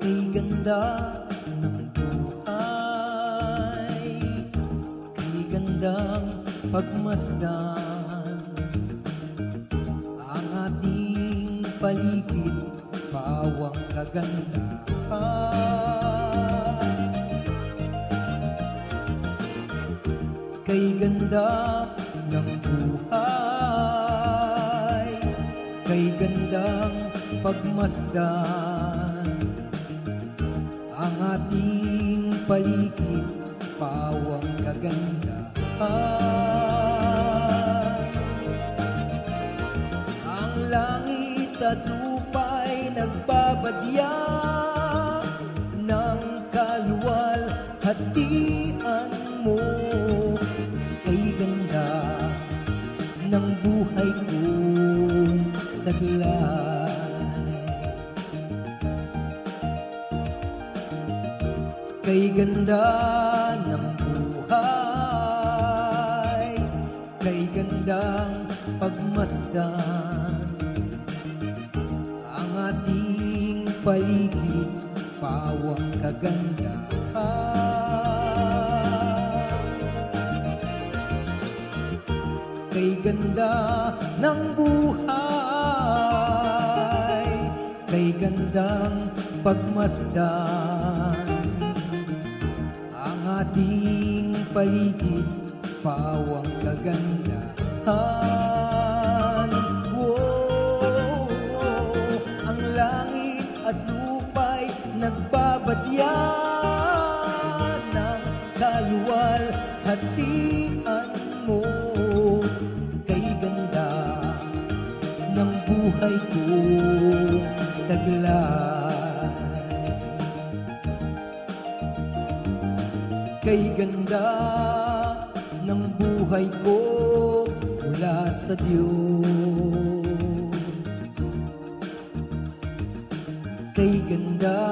Kay ganda ng buhay, kay gandang pagmasdan. Ang ating paligid, pawang kagandahan. Kay ganda ng buhay, kay gandang pagmasdan. Ang ating paligid, pawang kagandahan. Ang langit at lupa'y nagbabadya ng kaluwalhatian mo. Kay ganda ng buhay kong taglay. Kay ganda ng buhay, kay gandang pagmasdan. Ang ating paligid, pawang kagandahan. Kay ganda ng buhay, kay gandang pagmasdan. Ang ating paligid, pawang kagandahan. Oh, ang langit at lupa'y nagbabadya ng kaluwalhatian mo. Kay ganda ng buhay kong taglay. Kay ganda ng buhay ko mula sa Diyos. Kay ganda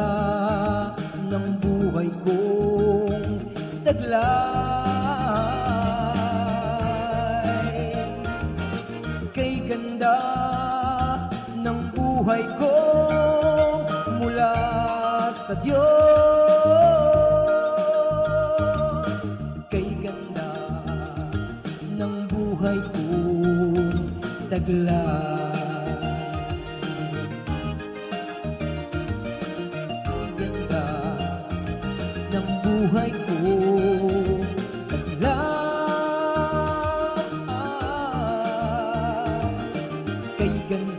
ng buhay kong taglay. Kay ganda ng buhay ko mula sa Diyos. Kay ganda ng buhay kong taglay. Kay ganda ng buhay kong taglay. Kay ganda